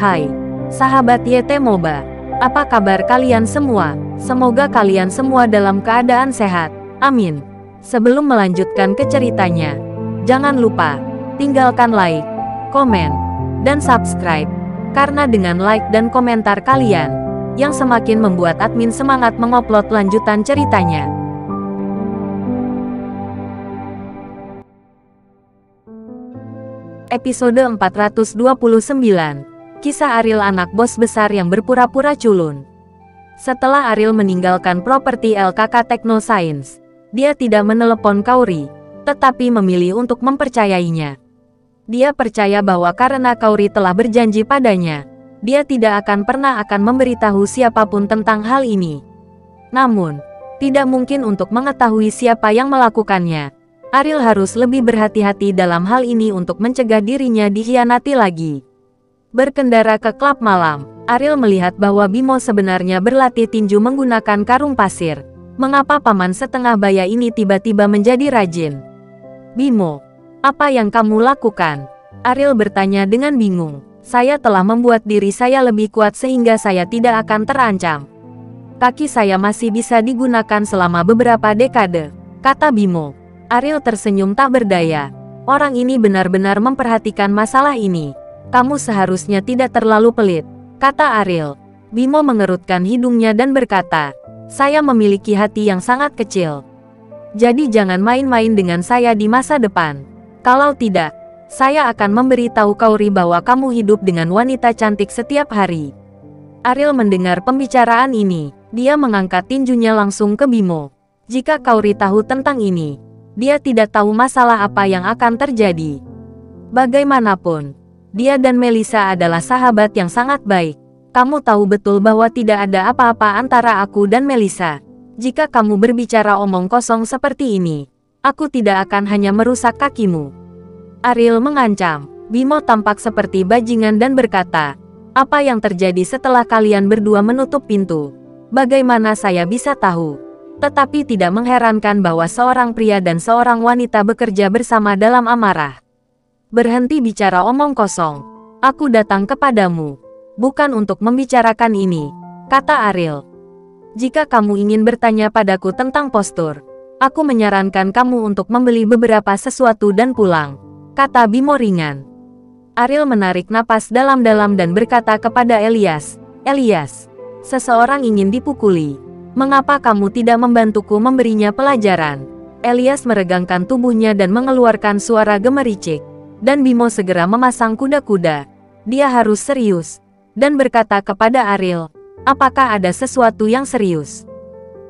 Hai, sahabat YT Moba. Apa kabar kalian semua? Semoga kalian semua dalam keadaan sehat. Amin. Sebelum melanjutkan ke ceritanya, jangan lupa tinggalkan like, komen, dan subscribe. Karena dengan like dan komentar kalian, yang semakin membuat admin semangat mengupload lanjutan ceritanya. Episode 429. Kisah Ariel, anak bos besar yang berpura-pura culun. Setelah Ariel meninggalkan properti LKK Technoscience, dia tidak menelepon Kauri, tetapi memilih untuk mempercayainya. Dia percaya bahwa karena Kauri telah berjanji padanya, dia tidak akan pernah memberitahu siapapun tentang hal ini. Namun, tidak mungkin untuk mengetahui siapa yang melakukannya. Ariel harus lebih berhati-hati dalam hal ini untuk mencegah dirinya dikhianati lagi. Berkendara ke klub malam, Ariel melihat bahwa Bimo sebenarnya berlatih tinju menggunakan karung pasir. Mengapa paman setengah baya ini tiba-tiba menjadi rajin? Bimo, apa yang kamu lakukan? Ariel bertanya dengan bingung. Saya telah membuat diri saya lebih kuat sehingga saya tidak akan terancam. Kaki saya masih bisa digunakan selama beberapa dekade, kata Bimo. Ariel tersenyum tak berdaya. Orang ini benar-benar memperhatikan masalah ini. Kamu seharusnya tidak terlalu pelit, kata Ariel. Bimo mengerutkan hidungnya dan berkata, saya memiliki hati yang sangat kecil. Jadi jangan main-main dengan saya di masa depan. Kalau tidak, saya akan memberitahu Kauri bahwa kamu hidup dengan wanita cantik setiap hari. Ariel mendengar pembicaraan ini, dia mengangkat tinjunya langsung ke Bimo. Jika Kauri tahu tentang ini, dia tidak tahu masalah apa yang akan terjadi. Bagaimanapun, dia dan Melissa adalah sahabat yang sangat baik. Kamu tahu betul bahwa tidak ada apa-apa antara aku dan Melissa. Jika kamu berbicara omong kosong seperti ini, aku tidak akan hanya merusak kakimu. Ariel mengancam. Bimo tampak seperti bajingan dan berkata, apa yang terjadi setelah kalian berdua menutup pintu? Bagaimana saya bisa tahu? Tetapi tidak mengherankan bahwa seorang pria dan seorang wanita bekerja bersama dalam amarah. Berhenti bicara omong kosong. Aku datang kepadamu, bukan untuk membicarakan ini, kata Ariel. Jika kamu ingin bertanya padaku tentang postur, aku menyarankan kamu untuk membeli beberapa sesuatu dan pulang, kata Bimo ringan. Ariel menarik napas dalam-dalam dan berkata kepada Elias, Elias, seseorang ingin dipukuli. Mengapa kamu tidak membantuku memberinya pelajaran? Elias meregangkan tubuhnya dan mengeluarkan suara gemericik. Dan Bimo segera memasang kuda-kuda. Dia harus serius. Dan berkata kepada Ariel, apakah ada sesuatu yang serius?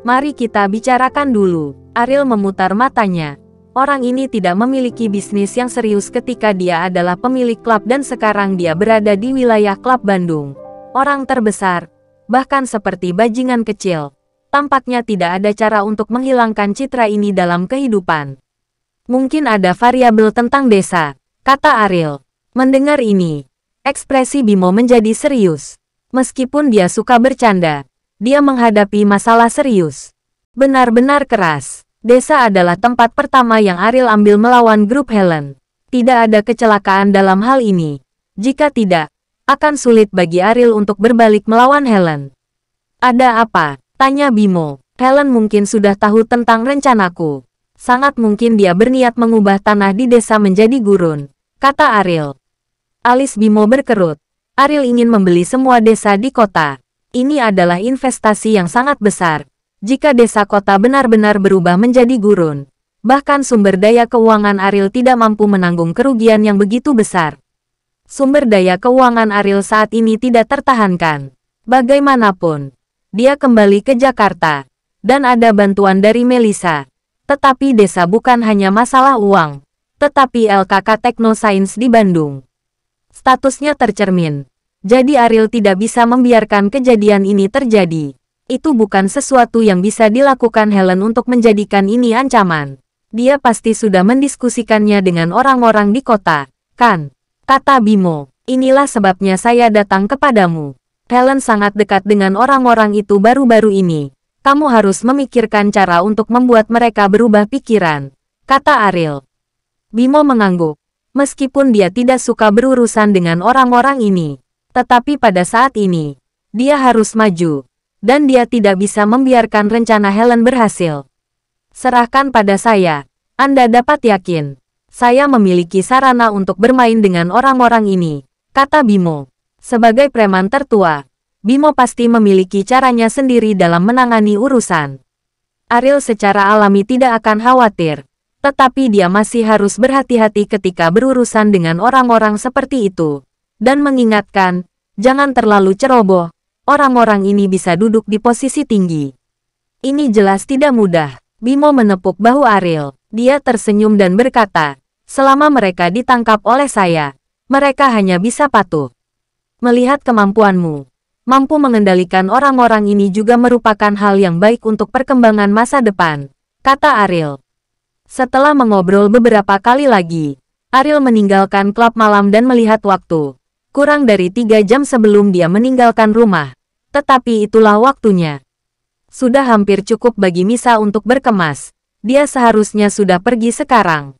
Mari kita bicarakan dulu. Ariel memutar matanya. Orang ini tidak memiliki bisnis yang serius ketika dia adalah pemilik klub dan sekarang dia berada di wilayah klub Bandung. Orang terbesar, bahkan seperti bajingan kecil. Tampaknya tidak ada cara untuk menghilangkan citra ini dalam kehidupan. Mungkin ada variabel tentang desa, kata Ariel. Mendengar ini, ekspresi Bimo menjadi serius. Meskipun dia suka bercanda, dia menghadapi masalah serius. Benar-benar keras. Desa adalah tempat pertama yang Ariel ambil melawan grup Helen. Tidak ada kecelakaan dalam hal ini. Jika tidak, akan sulit bagi Ariel untuk berbalik melawan Helen. Ada apa? Tanya Bimo. Helen mungkin sudah tahu tentang rencanaku. Sangat mungkin dia berniat mengubah tanah di desa menjadi gurun, kata Ariel. Alis Bimo berkerut. Ariel ingin membeli semua desa di kota. Ini adalah investasi yang sangat besar. Jika desa kota benar-benar berubah menjadi gurun, bahkan sumber daya keuangan Ariel tidak mampu menanggung kerugian yang begitu besar. Sumber daya keuangan Ariel saat ini tidak tertahankan. Bagaimanapun, dia kembali ke Jakarta, dan ada bantuan dari Melissa. Tetapi desa bukan hanya masalah uang, tetapi LKK Technoscience di Bandung. Statusnya tercermin. Jadi Ariel tidak bisa membiarkan kejadian ini terjadi. Itu bukan sesuatu yang bisa dilakukan Helen untuk menjadikan ini ancaman. Dia pasti sudah mendiskusikannya dengan orang-orang di kota, kan? Kata Bimo. Inilah sebabnya saya datang kepadamu. Helen sangat dekat dengan orang-orang itu baru-baru ini. Kamu harus memikirkan cara untuk membuat mereka berubah pikiran, kata Ariel. Bimo mengangguk. Meskipun dia tidak suka berurusan dengan orang-orang ini, Tetapi pada saat ini, dia harus maju. Dan dia tidak bisa membiarkan rencana Helen berhasil. Serahkan pada saya. Anda dapat yakin. Saya memiliki sarana untuk bermain dengan orang-orang ini, kata Bimo. Sebagai preman tertua, Bimo pasti memiliki caranya sendiri dalam menangani urusan. Ariel secara alami tidak akan khawatir. Tetapi dia masih harus berhati-hati ketika berurusan dengan orang-orang seperti itu. Dan mengingatkan, jangan terlalu ceroboh, orang-orang ini bisa duduk di posisi tinggi. Ini jelas tidak mudah. Bimo menepuk bahu Ariel. Dia tersenyum dan berkata, selama mereka ditangkap oleh saya, mereka hanya bisa patuh. Melihat kemampuanmu, mampu mengendalikan orang-orang ini juga merupakan hal yang baik untuk perkembangan masa depan, kata Ariel. Setelah mengobrol beberapa kali lagi, Ariel meninggalkan klub malam dan melihat waktu. Kurang dari 3 jam sebelum dia meninggalkan rumah. Tetapi itulah waktunya. Sudah hampir cukup bagi Misa untuk berkemas. Dia seharusnya sudah pergi sekarang.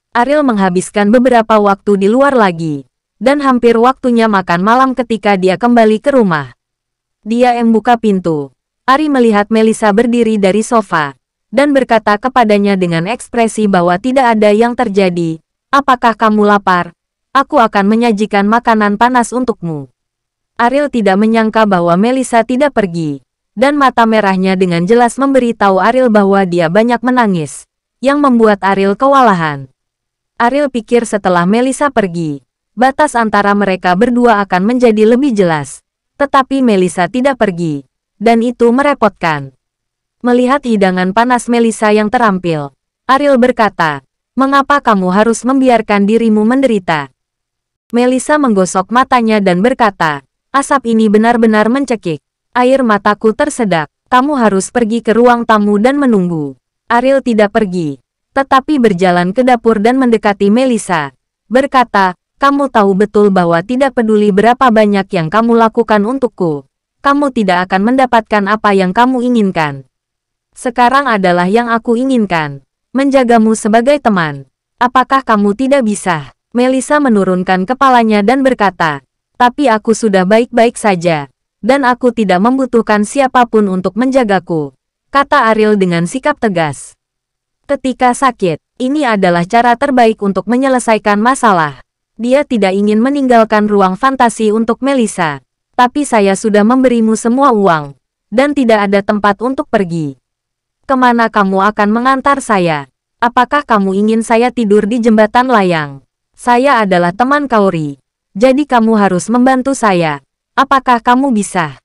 Ariel menghabiskan beberapa waktu di luar lagi. Dan hampir waktunya makan malam ketika dia kembali ke rumah. Dia membuka pintu. Ari melihat Melissa berdiri dari sofa. Dan berkata kepadanya dengan ekspresi bahwa tidak ada yang terjadi. Apakah kamu lapar? Aku akan menyajikan makanan panas untukmu. Ariel tidak menyangka bahwa Melissa tidak pergi. Dan mata merahnya dengan jelas memberitahu Ariel bahwa dia banyak menangis. Yang membuat Ariel kewalahan. Ariel pikir setelah Melissa pergi, batas antara mereka berdua akan menjadi lebih jelas. Tetapi Melissa tidak pergi. Dan itu merepotkan. Melihat hidangan panas Melissa yang terampil, Ariel berkata, mengapa kamu harus membiarkan dirimu menderita? Melissa menggosok matanya dan berkata, asap ini benar-benar mencekik. Air mataku tersedak. Kamu harus pergi ke ruang tamu dan menunggu. Ariel tidak pergi, tetapi berjalan ke dapur dan mendekati Melissa. Berkata, kamu tahu betul bahwa tidak peduli berapa banyak yang kamu lakukan untukku. Kamu tidak akan mendapatkan apa yang kamu inginkan. Sekarang adalah yang aku inginkan. Menjagamu sebagai teman. Apakah kamu tidak bisa? Melissa menurunkan kepalanya dan berkata, tapi aku sudah baik-baik saja. Dan aku tidak membutuhkan siapapun untuk menjagaku. Kata Ariel dengan sikap tegas. Ketika sakit, ini adalah cara terbaik untuk menyelesaikan masalah. Dia tidak ingin meninggalkan ruang fantasi untuk Melissa. Tapi saya sudah memberimu semua uang. Dan tidak ada tempat untuk pergi. Kemana kamu akan mengantar saya? Apakah kamu ingin saya tidur di jembatan layang? Saya adalah teman Kaori. Jadi kamu harus membantu saya. Apakah kamu bisa?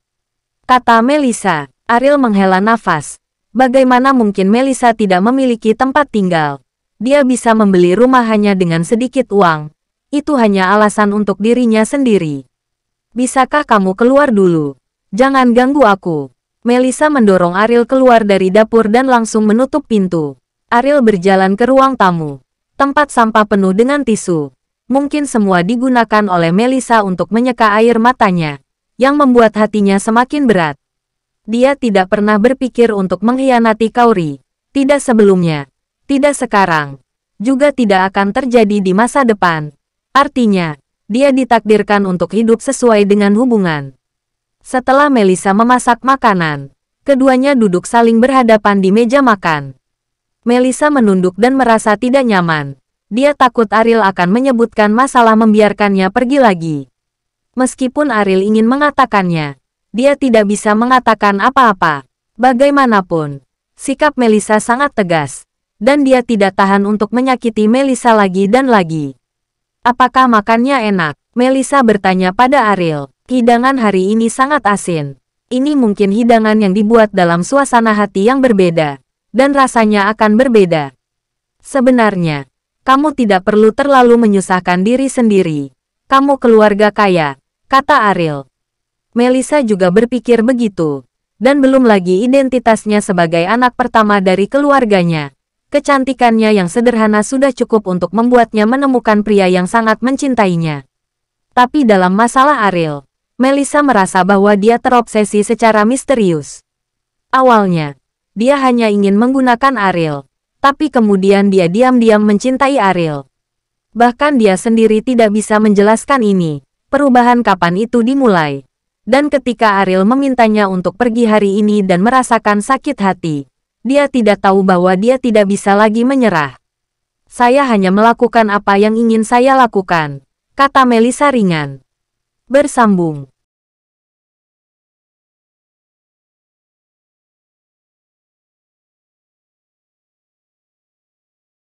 Kata Melissa. Ariel menghela nafas. Bagaimana mungkin Melissa tidak memiliki tempat tinggal? Dia bisa membeli rumah hanya dengan sedikit uang. Itu hanya alasan untuk dirinya sendiri. Bisakah kamu keluar dulu? Jangan ganggu aku. Melissa mendorong Ariel keluar dari dapur dan langsung menutup pintu. Ariel berjalan ke ruang tamu. Tempat sampah penuh dengan tisu. Mungkin semua digunakan oleh Melissa untuk menyeka air matanya, yang membuat hatinya semakin berat. Dia tidak pernah berpikir untuk mengkhianati Kaori. Tidak sebelumnya. Tidak sekarang. Juga tidak akan terjadi di masa depan. Artinya, dia ditakdirkan untuk hidup sesuai dengan hubungan. Setelah Melissa memasak makanan, keduanya duduk saling berhadapan di meja makan. Melissa menunduk dan merasa tidak nyaman. Dia takut Ariel akan menyebutkan masalah membiarkannya pergi lagi. Meskipun Ariel ingin mengatakannya, dia tidak bisa mengatakan apa-apa. Bagaimanapun, sikap Melissa sangat tegas, dan dia tidak tahan untuk menyakiti Melissa lagi dan lagi. Apakah makannya enak? Melissa bertanya pada Ariel. Hidangan hari ini sangat asin. Ini mungkin hidangan yang dibuat dalam suasana hati yang berbeda. Dan rasanya akan berbeda. Sebenarnya, kamu tidak perlu terlalu menyusahkan diri sendiri. Kamu keluarga kaya, kata Ariel. Melissa juga berpikir begitu. Dan belum lagi identitasnya sebagai anak pertama dari keluarganya. Kecantikannya yang sederhana sudah cukup untuk membuatnya menemukan pria yang sangat mencintainya. Tapi dalam masalah Ariel, Melissa merasa bahwa dia terobsesi secara misterius. Awalnya, dia hanya ingin menggunakan Ariel, tapi kemudian dia diam-diam mencintai Ariel. Bahkan dia sendiri tidak bisa menjelaskan ini, Perubahan kapan itu dimulai? Dan ketika Ariel memintanya untuk pergi hari ini dan merasakan sakit hati, dia tidak tahu bahwa dia tidak bisa lagi menyerah. Saya hanya melakukan apa yang ingin saya lakukan, kata Melissa ringan. Bersambung.